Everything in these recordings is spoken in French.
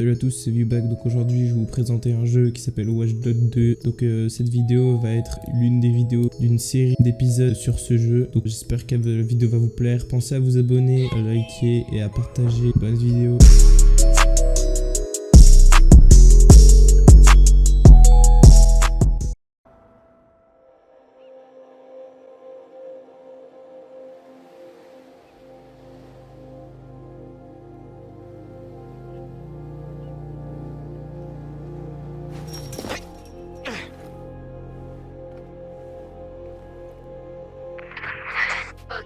Salut à tous, c'est Viewback. Donc aujourd'hui je vais vous présenter un jeu qui s'appelle Watch Dogs 2. Donc cette vidéo va être l'une des vidéos d'une série d'épisodes sur ce jeu. Donc j'espère que la vidéo va vous plaire. Pensez à vous abonner, à liker et à partager. Bonne vidéo.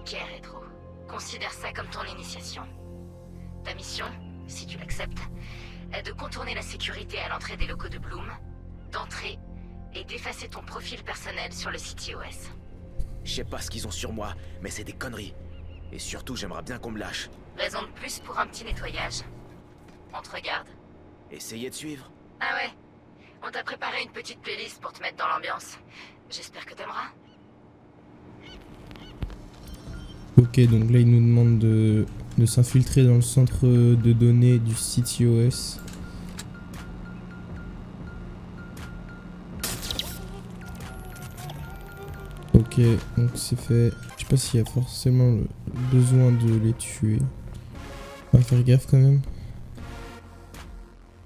Ok, Rétro. Considère ça comme ton initiation. Ta mission, si tu l'acceptes, est de contourner la sécurité à l'entrée des locaux de Bloom, d'entrer et d'effacer ton profil personnel sur le site iOS. Je sais pas ce qu'ils ont sur moi, mais c'est des conneries. Et surtout, j'aimerais bien qu'on me lâche. Raison de plus pour un petit nettoyage. On te regarde. Essayez de suivre. Ah ouais. On t'a préparé une petite playlist pour te mettre dans l'ambiance. J'espère que t'aimeras. Ok, donc là il nous demande de s'infiltrer dans le centre de données du site iOS. Ok, donc c'est fait. Je sais pas s'il y a forcément le besoin de les tuer. On va faire gaffe quand même.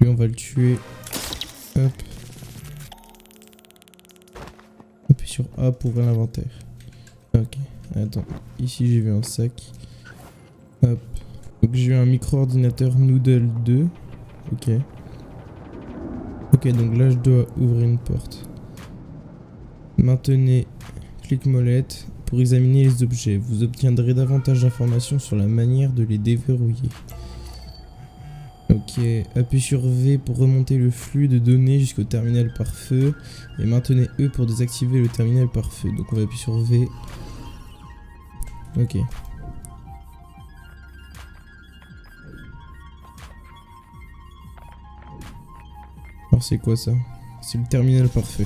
Lui on va le tuer. Hop. Appuie sur A pour ouvrir l'inventaire. Ok, attends. Ici j'ai vu un sac. Hop. Donc j'ai eu un micro-ordinateur Noodle 2. Ok. Ok, donc là je dois ouvrir une porte. Maintenez clic molette pour examiner les objets. Vous obtiendrez davantage d'informations sur la manière de les déverrouiller. Ok, appuyez sur V pour remonter le flux de données jusqu'au terminal par feu. Et maintenez E pour désactiver le terminal par feu. Donc on va appuyer sur V. Ok. Alors c'est quoi ça? C'est le terminal par feu.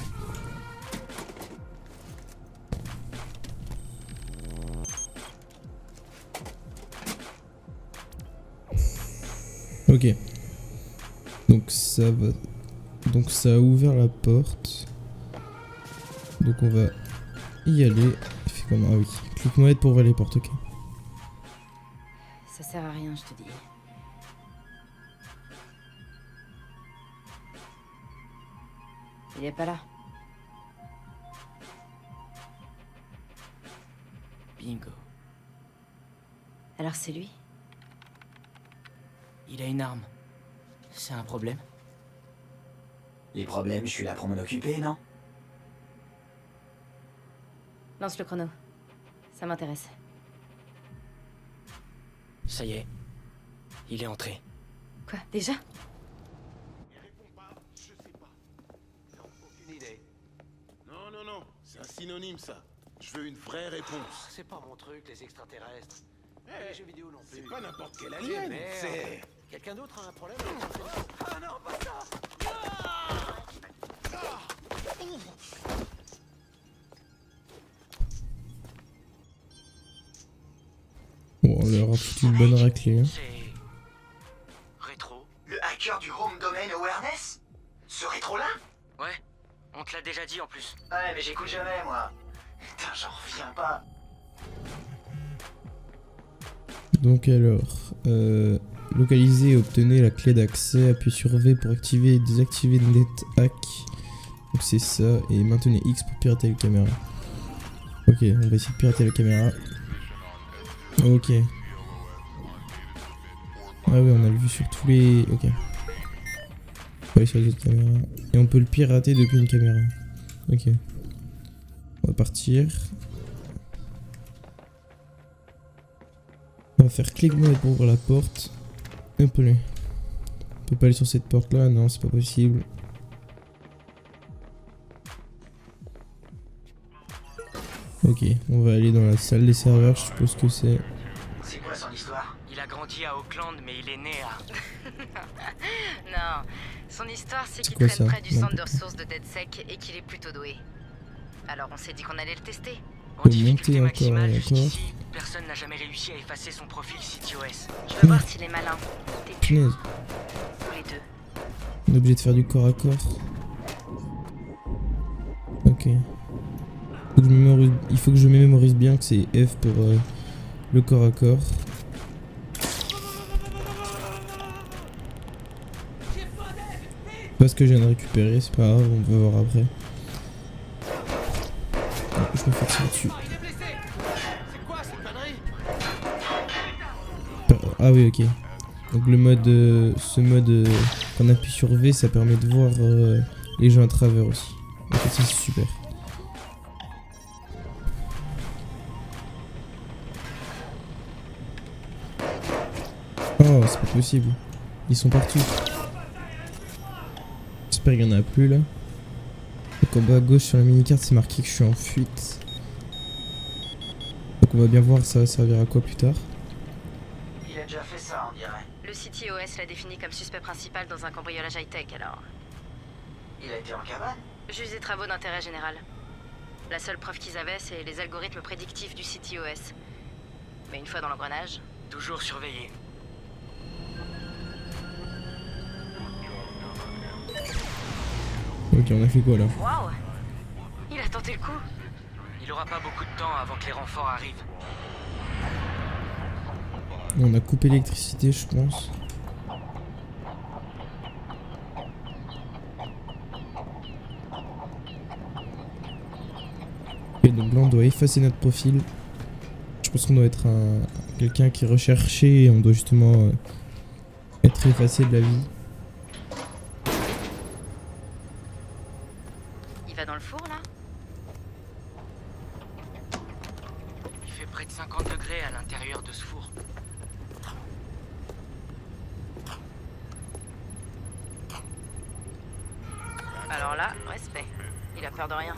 Ok. Donc ça va. Donc ça a ouvert la porte. Donc on va y aller. Il fait comment? Ah oui. Clique molette pour ouvrir les portes, ok. Ça sert à rien, je te dis. Il est pas là. Bingo. Alors c'est lui? Il a une arme. C'est un problème? Les problèmes, je suis là pour m'en occuper, non? Lance le chrono. Ça m'intéresse. Ça y est. Il est entré. Quoi, déjà? Il répond pas, je sais pas. Non, aucune idée. Non, c'est un synonyme ça. Je veux une vraie réponse. C'est pas mon truc, les extraterrestres. Eh, Les jeux vidéo non plus. c'est pas n'importe quel J'ai alien, merde. c'est... Quelqu'un d'autre a un problème avec ça? Ah non, pas ça! Bon, on leur a foutu une bonne raclée. Hein. C'est... Rétro? Le hacker du Home Domain Awareness? Ce rétro-là? Ouais. On te l'a déjà dit en plus. Ouais, mais j'écoute jamais, moi. Putain, j'en reviens pas. Donc alors, localisez et obtenez la clé d'accès. Appuyez sur V pour activer et désactiver NetHack. Donc c'est ça. Et maintenez X pour pirater la caméra. Ok, on va essayer de pirater la caméra. Ok. Ah oui, on a le vu sur tous les... Ok. On va aller sur les autres caméras. Et on peut le pirater depuis une caméra. Ok. On va partir. On va faire clic molette pour ouvrir la porte. Hop là. On peut pas aller sur cette porte là, non c'est pas possible. Ok, on va aller dans la salle des serveurs, je suppose que c'est... C'est quoi son histoire? Il a grandi à Auckland, mais il est né à... Non. Son histoire, c'est qu'il quoi, traîne ça? près du Non. centre de ressources de DedSec et qu'il est plutôt doué. Alors on s'est dit qu'on allait le tester. En Faut difficulté monter encore, maximale d'accord. jusqu'ici, personne n'a jamais réussi à effacer son profil site iOS. Je veux voir s'il est malin. T'es Punaise. tous les deux. On est obligé de faire du corps à corps. Ok. Il faut que je mémorise bien que c'est F pour le corps à corps. Pas ce que je viens de récupérer, c'est pas grave, on va voir après. Ah, je me fais tirer dessus. Il est blessé. C'est quoi cette connerie? Ah oui, ok. Donc le mode, ce mode, quand on appuie sur V, ça permet de voir les gens à travers aussi. Ok, ça c'est super. Oh, c'est pas possible. Ils sont partout. J'espère qu'il y en a plus là. Donc en bas à gauche sur la mini-carte, c'est marqué que je suis en fuite. Donc on va bien voir ça va servir à quoi plus tard. Il a déjà fait ça, on dirait. Le CTOS l'a défini comme suspect principal dans un cambriolage high-tech, alors. Il a été en cabane? Juste des travaux d'intérêt général. La seule preuve qu'ils avaient, c'est les algorithmes prédictifs du CTOS. Mais une fois dans l'engrenage... Toujours surveillé. Ok, on a fait quoi là? Waouh! Il a tenté le coup. Il aura pas beaucoup de temps avant que les renforts arrivent. On a coupé l'électricité, je pense. Et donc là, on doit effacer notre profil. Je pense qu'on doit être quelqu'un qui est recherché et on doit justement être effacé de la vie. Il va dans le four, là? Il fait près de 50 degrés à l'intérieur de ce four. Alors là, respect. Il a peur de rien.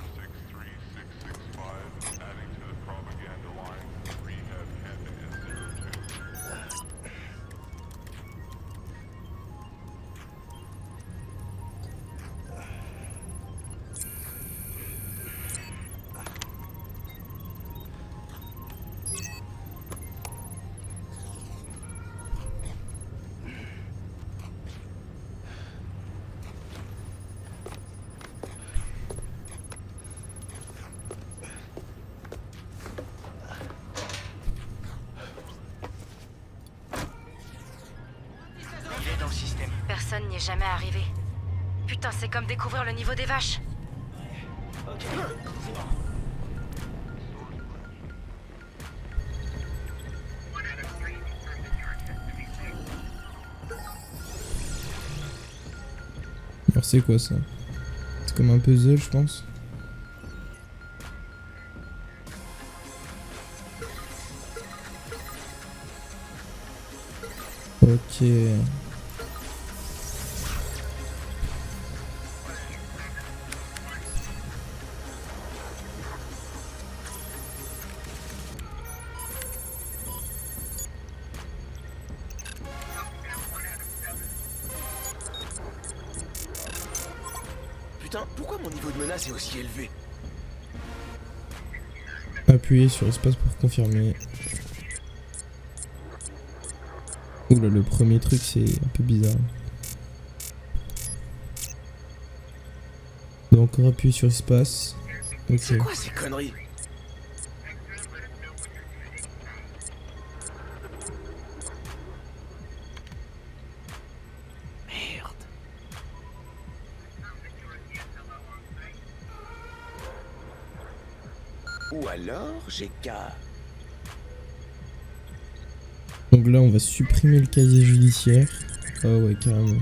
Il est dans le système. Personne n'y est jamais arrivé. Putain, c'est comme découvrir le niveau des vaches. Alors c'est quoi ça? C'est comme un puzzle, je pense. Ok. Putain, pourquoi mon niveau de menace est aussi élevé? Appuyez sur espace pour confirmer. Oula, le premier truc c'est un peu bizarre. On doit encore appuyer sur espace. Ok. C'est quoi ces conneries? Merde. Ou alors, j'ai qu'à... Donc là on va supprimer le casier judiciaire. Ah ouais, carrément.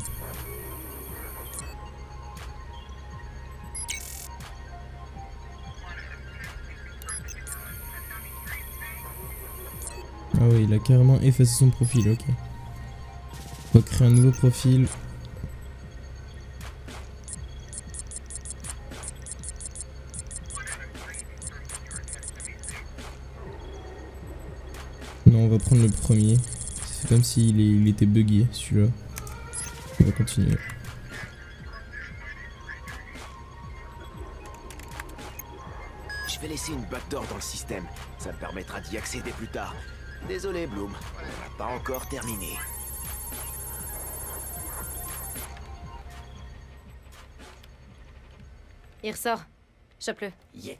Ah ouais, il a carrément effacé son profil, ok. On va créer un nouveau profil. Non, on va prendre le premier. C'est comme s'il était buggé, celui-là. On va continuer. Je vais laisser une backdoor dans le système. Ça me permettra d'y accéder plus tard. Désolé, Bloom. On n'a pas encore terminé. Il ressort. Chope-le. Yep.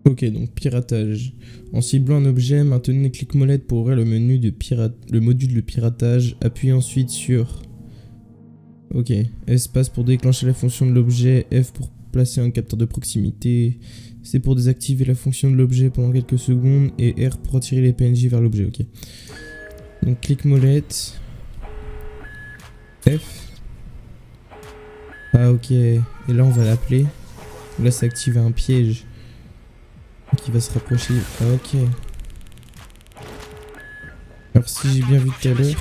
Ok, donc piratage. En ciblant un objet, maintenez clic molette pour ouvrir le menu de le module de piratage. Appuyez ensuite sur... Ok, espace pour déclencher la fonction de l'objet, F pour placer un capteur de proximité, C pour désactiver la fonction de l'objet pendant quelques secondes, et R pour attirer les PNJ vers l'objet, ok. Donc clic molette, F. Ah ok, et là on va l'appeler. Là ça active un piège qui va se rapprocher. Ah ok. Alors si j'ai bien vu tout à l'heure...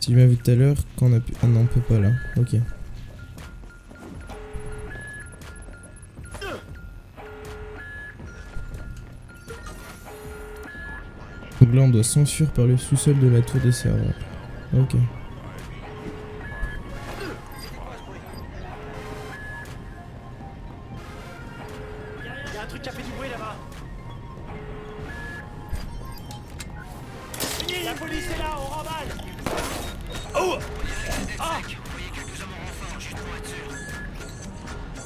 Si j'ai bien vu tout à l'heure, quand on a pu... Ah non, on peut pas là. Ok. Donc là, on doit s'enfuir par le sous-sol de la tour des serveurs. Ok. Y a un truc qui a fait du bruit là-bas. La police est là, on remballe.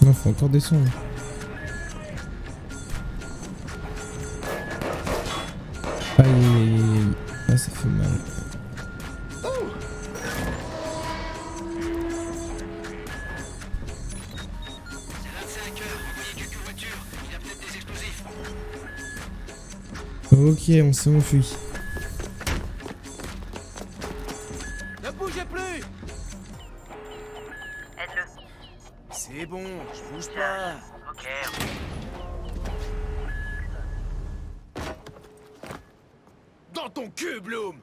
Non, faut encore descendre. Aïe aïe aïe aïe. Ah, ça fait mal. Ok, on s'est enfui. Ne bougez plus. Aide-le. C'est bon, je bouge pas. Ok. Dans ton cul, Bloom.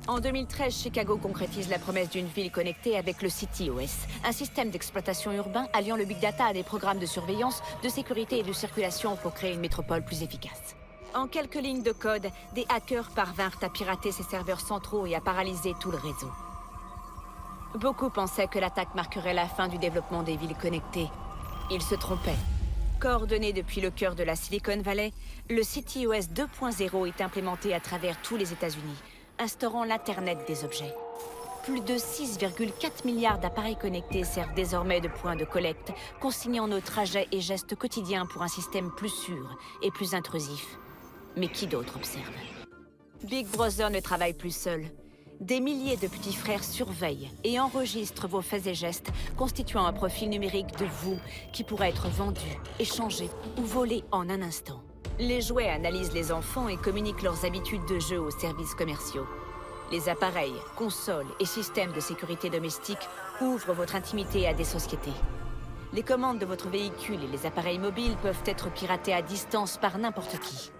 En 2013, Chicago concrétise la promesse d'une ville connectée avec le CityOS, un système d'exploitation urbain alliant le big data à des programmes de surveillance, de sécurité et de circulation pour créer une métropole plus efficace. En quelques lignes de code, des hackers parvinrent à pirater ses serveurs centraux et à paralyser tout le réseau. Beaucoup pensaient que l'attaque marquerait la fin du développement des villes connectées. Ils se trompaient. Coordonné depuis le cœur de la Silicon Valley, le CityOS 2.0 est implémenté à travers tous les États-Unis, instaurant l'Internet des objets. Plus de 6,4 milliards d'appareils connectés servent désormais de point de collecte, consignant nos trajets et gestes quotidiens pour un système plus sûr et plus intrusif. Mais qui d'autre observe? Big Brother ne travaille plus seul. Des milliers de petits frères surveillent et enregistrent vos faits et gestes, constituant un profil numérique de vous qui pourra être vendu, échangé ou volé en un instant. Les jouets analysent les enfants et communiquent leurs habitudes de jeu aux services commerciaux. Les appareils, consoles et systèmes de sécurité domestique ouvrent votre intimité à des sociétés. Les commandes de votre véhicule et les appareils mobiles peuvent être piratés à distance par n'importe qui.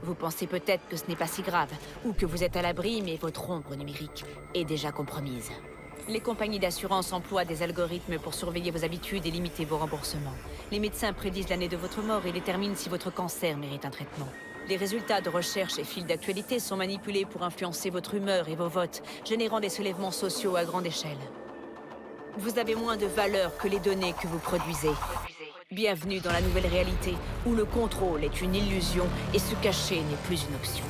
Vous pensez peut-être que ce n'est pas si grave, ou que vous êtes à l'abri, mais votre ombre numérique est déjà compromise. Les compagnies d'assurance emploient des algorithmes pour surveiller vos habitudes et limiter vos remboursements. Les médecins prédisent l'année de votre mort et déterminent si votre cancer mérite un traitement. Les résultats de recherche et fils d'actualité sont manipulés pour influencer votre humeur et vos votes, générant des soulèvements sociaux à grande échelle. Vous avez moins de valeur que les données que vous produisez. Bienvenue dans la nouvelle réalité, où le contrôle est une illusion et se cacher n'est plus une option.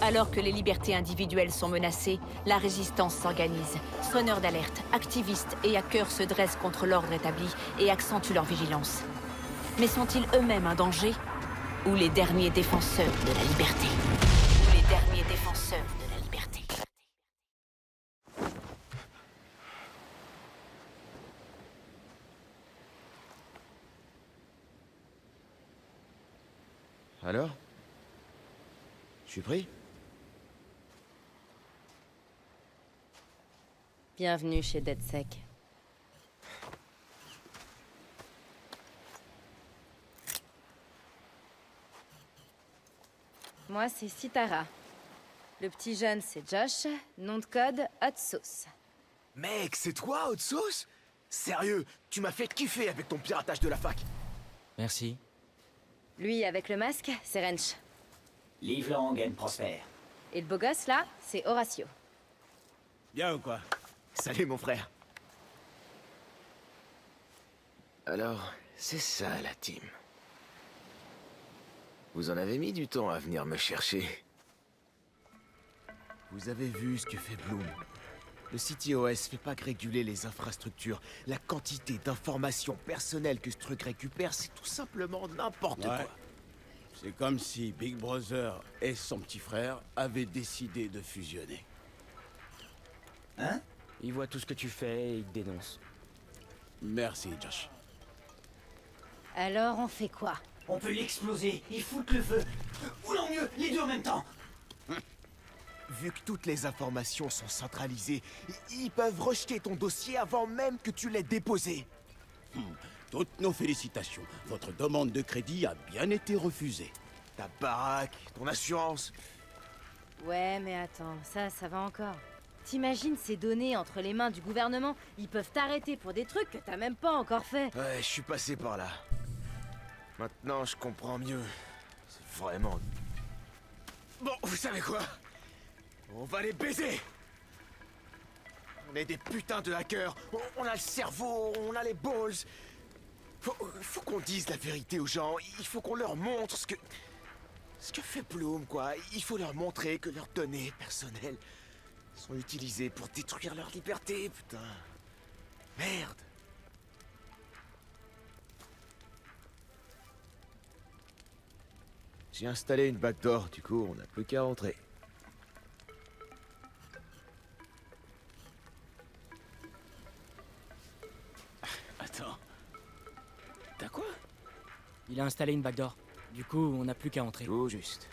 Alors que les libertés individuelles sont menacées, la résistance s'organise. Sonneurs d'alerte, activistes et hackers se dressent contre l'ordre établi et accentuent leur vigilance. Mais sont-ils eux-mêmes un danger? Ou les derniers défenseurs de la liberté? Ou les derniers défenseurs de la liberté? Alors? Je suis pris? Bienvenue chez DeadSec. Moi, c'est Sitara. Le petit jeune, c'est Josh. Nom de code, Hot Sauce. Mec, c'est toi, Hot Sauce? Sérieux, tu m'as fait kiffer avec ton piratage de la fac. Merci. Lui, avec le masque, c'est Wrench. Live long and prospère. Et le beau gosse, là, c'est Horatio. Bien ou quoi? Salut mon frère. Alors, c'est ça la team. Vous en avez mis du temps à venir me chercher. Vous avez vu ce que fait Bloom. Le CTOS fait pas que réguler les infrastructures. La quantité d'informations personnelles que ce truc récupère, c'est tout simplement n'importe quoi. C'est comme si Big Brother et son petit frère avaient décidé de fusionner. Hein? Il voit tout ce que tu fais et il te dénonce. Merci, Josh. Alors, on fait quoi? On peut l'exploser, y foutre le feu. Ou non mieux, les deux en même temps. Vu que toutes les informations sont centralisées, ils peuvent rejeter ton dossier avant même que tu l'aies déposé. Toutes nos félicitations. Votre demande de crédit a bien été refusée. Ta baraque, ton assurance. Ouais, mais attends, ça va encore. T'imagines ces données entre les mains du gouvernement? Ils peuvent t'arrêter pour des trucs que t'as même pas encore fait. Ouais, je suis passé par là. Maintenant, je comprends mieux. C'est vraiment... Bon, vous savez quoi? On va les baiser! On est des putains de hackers. On a le cerveau, on a les balls. Faut qu'on dise la vérité aux gens. Il faut qu'on leur montre ce que fait Bloom, quoi. Il faut leur montrer que leurs données personnelles sont utilisées pour détruire leur liberté, putain. Merde. J'ai installé une backdoor, du coup, on n'a plus qu'à rentrer. Attends. T'as quoi? Il a installé une backdoor. Du coup, on n'a plus qu'à entrer. Tout juste.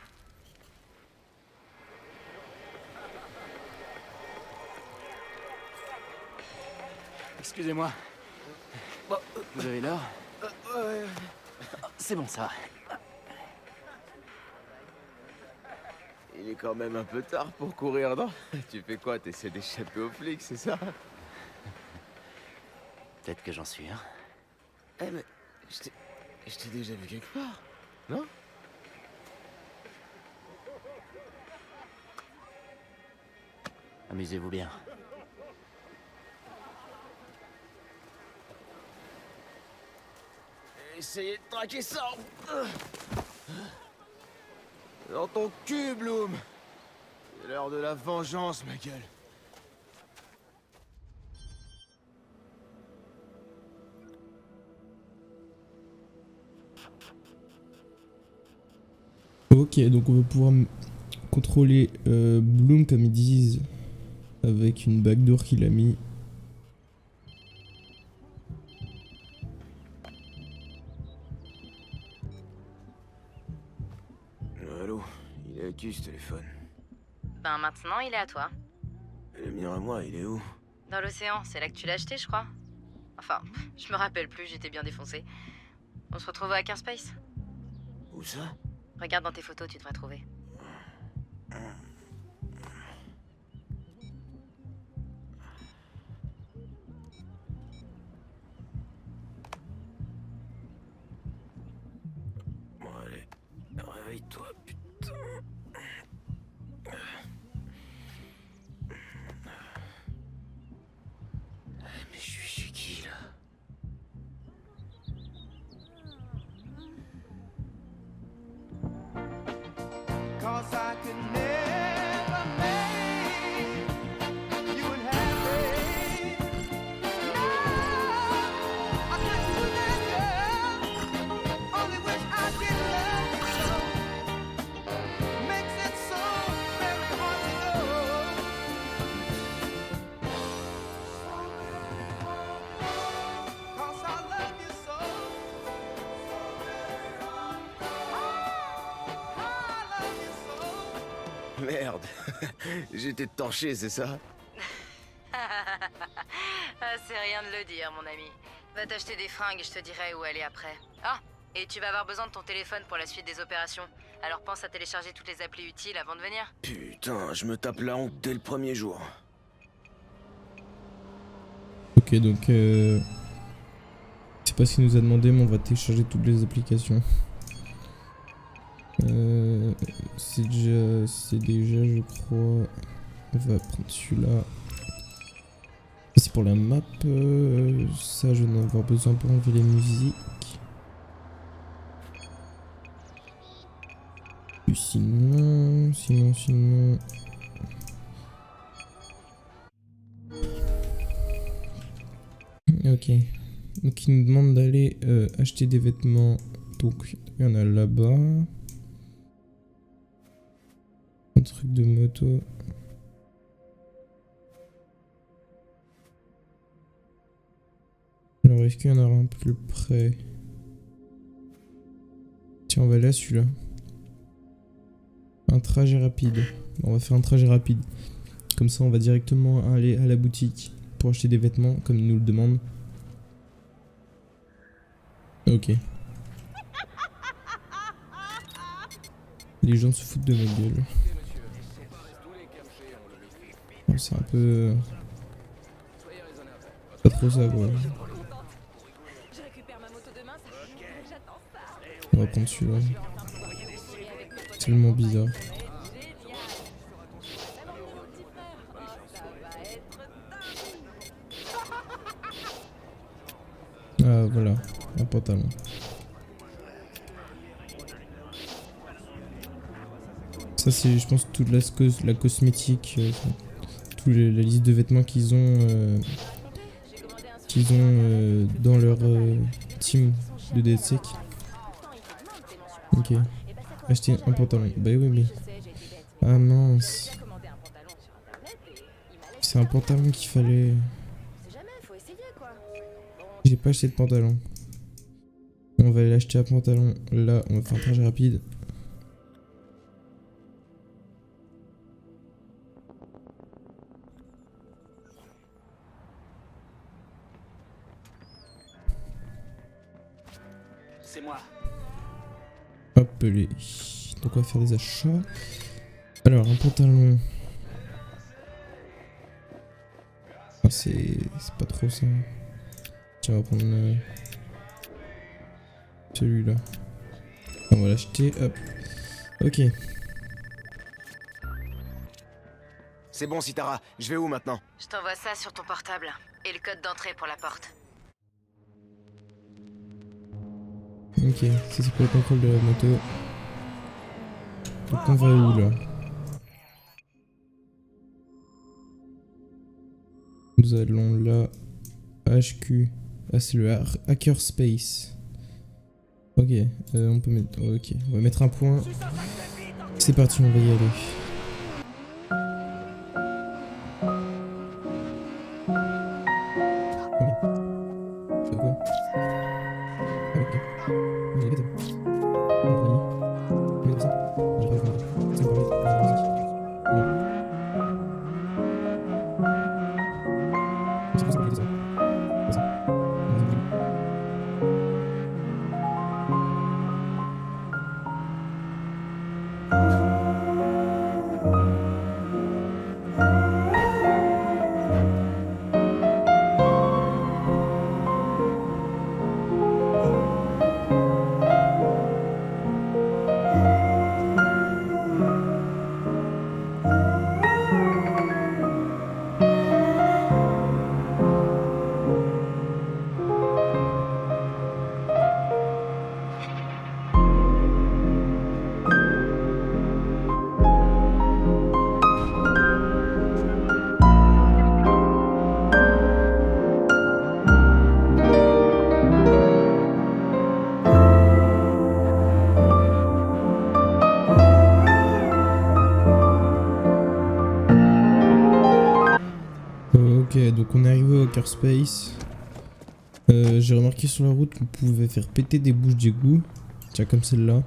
Excusez-moi. Vous avez l'heure? C'est bon, ça va. Il est quand même un peu tard pour courir, non? Tu fais quoi? T'essaies d'échapper aux flics, c'est ça? Peut-être que j'en suis, hein. Eh mais... Je t'ai déjà vu quelque part, non? Amusez-vous bien. Essayez de traquer ça! Dans ton cul, Bloom! C'est l'heure de la vengeance, ma gueule. Ok, donc on va pouvoir contrôler Bloom comme ils disent avec une backdoor qu'il a mis. Allô, il est à qui ce téléphone? Ben maintenant, il est à toi. Et le mien à moi, il est où? Dans l'océan, c'est là que tu l'as acheté, je crois. Enfin, je me rappelle plus, j'étais bien défoncé. On se retrouve à Hackerspace. Où ça? Regarde dans tes photos, tu devrais trouver. Bon, allez, réveille-toi, putain. Mais je suis chez qui, là? Cause I could never make you unhappy. No, I can't do that, girl. Only wish I did love you so. Makes it so very hard to know. Cause I love you so. Merde, j'étais torché, c'est ça? Ah, c'est rien de le dire, mon ami. Va t'acheter des fringues et je te dirai où aller après. Ah, et tu vas avoir besoin de ton téléphone pour la suite des opérations. Alors pense à télécharger toutes les applis utiles avant de venir. Putain, je me tape la honte dès le premier jour. Ok, donc c'est pas ce qu'il nous a demandé, mais on va télécharger toutes les applications. C'est déjà, je crois. On va prendre celui-là. C'est pour la map. Ça, je vais en avoir besoin pour enlever les musiques. Et sinon. Ok. Donc, il nous demande d'aller acheter des vêtements. Donc, il y en a là-bas. Un truc de moto. Alors, est-ce qu'il y en aura un plus près? Tiens, on va aller à celui-là. Un trajet rapide. On va faire un trajet rapide. Comme ça, on va directement aller à la boutique pour acheter des vêtements, comme il nous le demande. Ok. Les gens se foutent de ma gueule. Oh, c'est un peu... Pas trop ça, quoi. On va prendre celui-là. C'est tellement bizarre. Ah, voilà. Un pantalon. Ça, c'est, je pense, toute la cosmétique, toute la liste de vêtements qu'ils ont, dans leur team de DedSec. Ok. Acheter un pantalon. Bah oui, mais... Ah mince. C'est un pantalon qu'il fallait... J'ai pas acheté de pantalon. On va aller acheter un pantalon là, on va faire un trajet rapide. C'est moi. Hop les. Donc on va faire des achats. Alors un pantalon. Ah, c'est pas trop ça. Tiens, on va prendre celui-là. On va l'acheter, hop. Ok. C'est bon, Sitara. Je vais où maintenant? Je t'envoie ça sur ton portable. Et le code d'entrée pour la porte. Ok, ça c'est pour le contrôle de la moto. Donc on va où là? Nous allons là. HQ. Ah, c'est le Hackerspace. Ok, on peut mettre... Ok, on va mettre un point. C'est parti, on va y aller. C'est quoi? Ah, ok. On est bête. On est ça. J'ai pas compris. C'est pas vite. C'est ça. C'est ça. Ok, donc on est arrivé au Hackerspace. J'ai remarqué sur la route qu'on pouvait faire péter des bouches d'égout. Tiens, comme celle-là.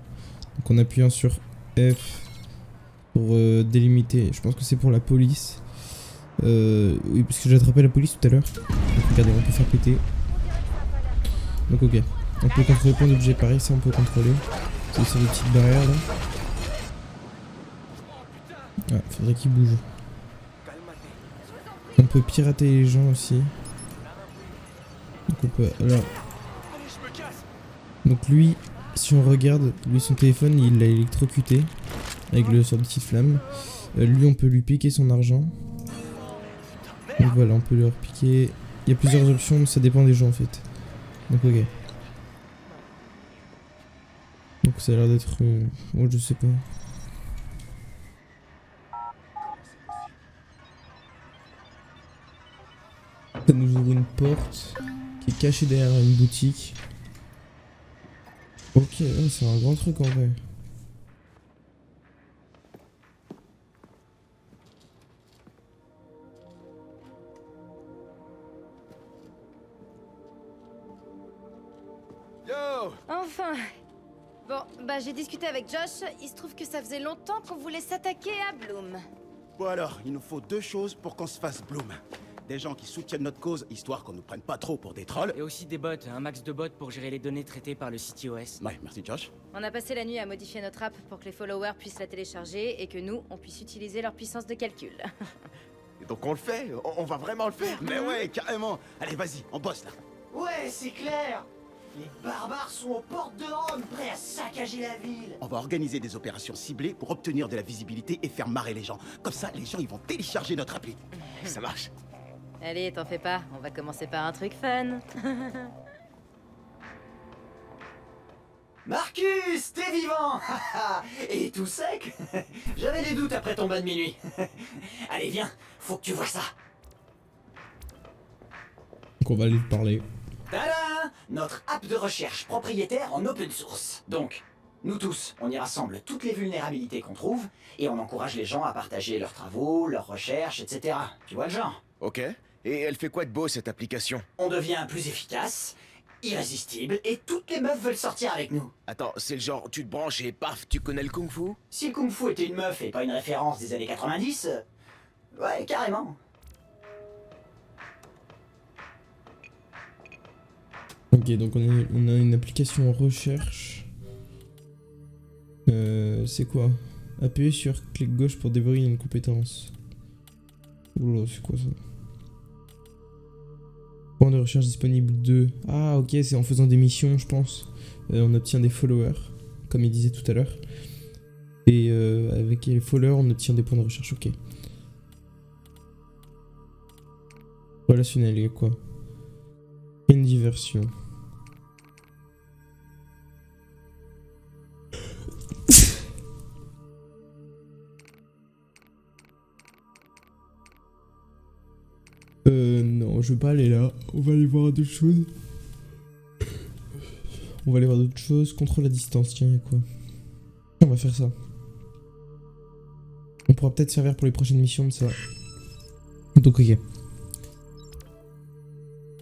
Donc en appuyant sur F pour délimiter. Je pense que c'est pour la police. Oui, parce que j'ai attrapé la police tout à l'heure. Donc regardez, on peut faire péter. Donc ok. On peut contrôler plein d'objets pareil, ça on peut contrôler. C'est sur les petites barrières là. Ah, faudrait qu'il bouge. On peut pirater les gens aussi. Donc on peut... Alors... Donc lui, si on regarde, lui son téléphone il l'a électrocuté avec le sort de petite flamme. Lui on peut lui piquer son argent. Donc voilà, on peut leur piquer. Il y a plusieurs options, ça dépend des gens en fait. Donc ok. Donc ça a l'air d'être... Bon je sais pas. Ça nous ouvre une porte qui est cachée derrière une boutique. Ok, ouais, c'est un grand truc en vrai. Yo! Enfin. Bon, bah j'ai discuté avec Josh. Il se trouve que ça faisait longtemps qu'on voulait s'attaquer à Bloom. Bon alors, il nous faut 2 choses pour qu'on se fasse Bloom. Des gens qui soutiennent notre cause, histoire qu'on nous prenne pas trop pour des trolls. Et aussi des bots, un max de bots pour gérer les données traitées par le CTOS. Ouais, merci Josh. On a passé la nuit à modifier notre app pour que les followers puissent la télécharger et que nous, on puisse utiliser leur puissance de calcul. Et donc on le fait? On va vraiment le faire? Mais ouais, carrément. Allez, vas-y, on bosse là. Ouais, c'est clair. Les barbares sont aux portes de Rome, prêts à saccager la ville. On va organiser des opérations ciblées pour obtenir de la visibilité et faire marrer les gens. Comme ça, les gens ils vont télécharger notre appli. Ça marche. Allez, t'en fais pas, on va commencer par un truc fun. Marcus, t'es vivant. Et tout sec. J'avais des doutes après ton bain de minuit. Allez, viens, faut que tu vois ça. Donc on va aller parler. Tada! Notre app de recherche propriétaire en open source. Donc, nous tous, on y rassemble toutes les vulnérabilités qu'on trouve et on encourage les gens à partager leurs travaux, leurs recherches, etc. Tu vois le genre? Ok. Et elle fait quoi de beau cette application? On devient plus efficace, irrésistible et toutes les meufs veulent sortir avec nous. Attends, c'est le genre tu te branches et paf, tu connais le kung-fu? Si le kung-fu était une meuf et pas une référence des années 90, ouais, carrément. Ok, donc on a une application recherche. C'est quoi? Appuyez sur clic gauche pour déverrouiller une compétence. Oula, c'est quoi ça? Point de recherche disponible 2. Ah ok, c'est en faisant des missions je pense. On obtient des followers, comme il disait tout à l'heure. Et avec les followers on obtient des points de recherche, ok. Relationnel, il y a quoi? Une diversion. Non, je vais pas aller là. On va aller voir d'autres choses. On va aller voir d'autres choses. Contrôle à distance, tiens, y'a quoi? On va faire ça. On pourra peut-être servir pour les prochaines missions de ça. Donc, ok.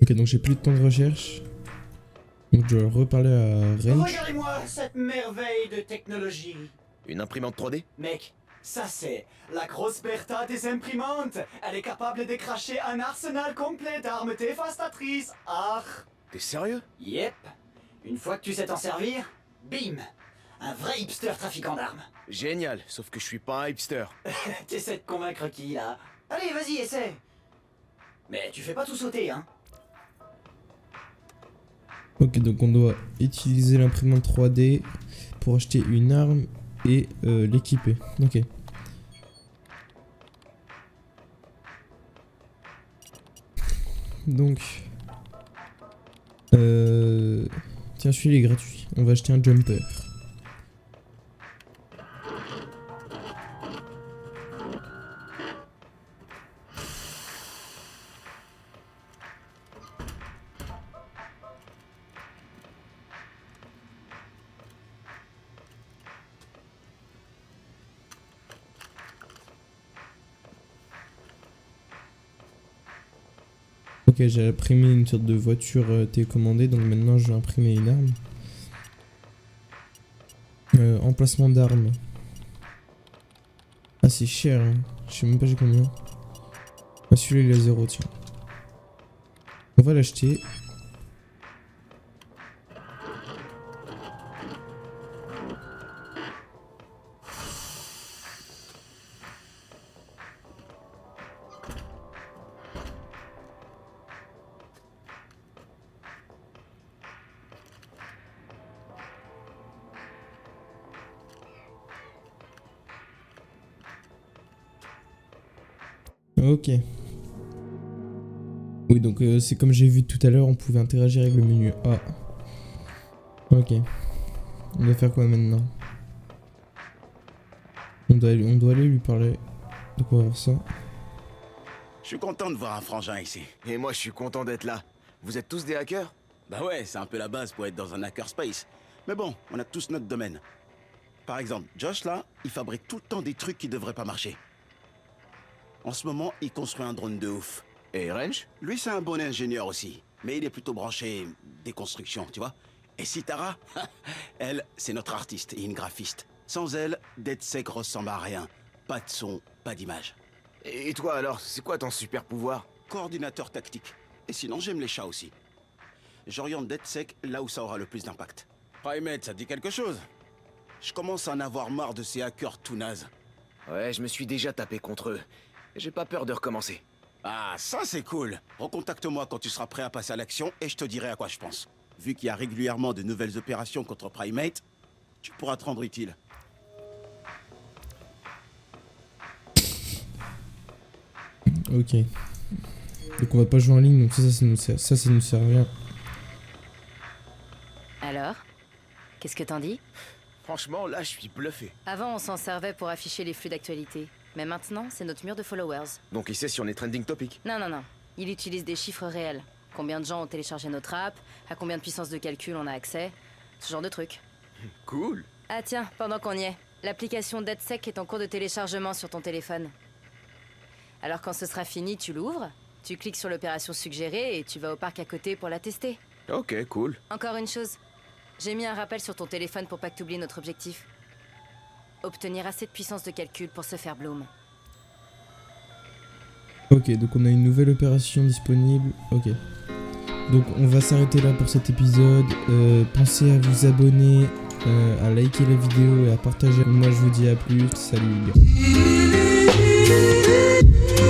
Ok, donc j'ai plus de temps de recherche. Donc je vais reparler à Wrench. Regardez-moi cette merveille de technologie. Une imprimante 3D? Mec, ça c'est la grosse Bertha des imprimantes. Elle est capable de cracher un arsenal complet d'armes dévastatrices. Ah. T'es sérieux? Yep. Une fois que tu sais t'en servir, bim. Un vrai hipster trafiquant d'armes. Génial, sauf que je suis pas un hipster. T'essaies de convaincre qui là? Allez, vas-y, essaie. Mais tu fais pas tout sauter, hein. Ok, donc on doit utiliser l'imprimante 3D pour acheter une arme et l'équiper. Ok. Donc... Tiens, celui-là est gratuit. On va acheter un jumper. Ok, j'ai imprimé une sorte de voiture télécommandée, donc maintenant je vais imprimer une arme. Emplacement d'armes. Ah, c'est cher, hein. Je sais même pas j'ai combien. Ah, celui-là il est à 0, tiens. On va l'acheter. Ok. Oui, donc c'est comme j'ai vu tout à l'heure, on pouvait interagir avec le menu A. Ok. On doit faire quoi maintenant? On doit aller lui parler. Donc on va voir ça. Je suis content de voir un frangin ici. Et moi, je suis content d'être là. Vous êtes tous des hackers? Bah ouais, c'est un peu la base pour être dans un hackerspace. Mais bon, on a tous notre domaine. Par exemple, Josh là, il fabrique tout le temps des trucs qui devraient pas marcher. En ce moment, il construit un drone de ouf. Et Wrench? Lui, c'est un bon ingénieur aussi. Mais il est plutôt branché déconstruction, tu vois. Et Sitara, elle, c'est notre artiste et une graphiste. Sans elle, DedSec ressemble à rien. Pas de son, pas d'image. Et toi alors, c'est quoi ton super pouvoir? Coordinateur tactique. Et sinon, j'aime les chats aussi. J'oriente DedSec là où ça aura le plus d'impact. Primate, ça te dit quelque chose? Je commence à en avoir marre de ces hackers tout nazes. Ouais, je me suis déjà tapé contre eux. J'ai pas peur de recommencer. Ah, ça c'est cool. Recontacte-moi quand tu seras prêt à passer à l'action et je te dirai à quoi je pense. Vu qu'il y a régulièrement de nouvelles opérations contre Primate, tu pourras te rendre utile. Ok. Donc on va pas jouer en ligne, donc ça nous sert à rien. Alors? Qu'est-ce que t'en dis? Franchement, là, je suis bluffé. Avant, on s'en servait pour afficher les flux d'actualité. Mais maintenant, c'est notre mur de followers. Donc il sait si on est trending topic. Non. Il utilise des chiffres réels. Combien de gens ont téléchargé notre app, à combien de puissance de calcul on a accès, ce genre de trucs. Cool. Ah tiens, pendant qu'on y est, l'application DedSec est en cours de téléchargement sur ton téléphone. Alors quand ce sera fini, tu l'ouvres, tu cliques sur l'opération suggérée et tu vas au parc à côté pour la tester. Ok, cool. Encore une chose, j'ai mis un rappel sur ton téléphone pour pas que t'oublies notre objectif. Obtenir assez de puissance de calcul pour se faire Bloom. Ok, donc on a une nouvelle opération disponible. Ok. Donc on va s'arrêter là pour cet épisode. Pensez à vous abonner, à liker la vidéo et à partager. Moi je vous dis à plus. Salut les gars.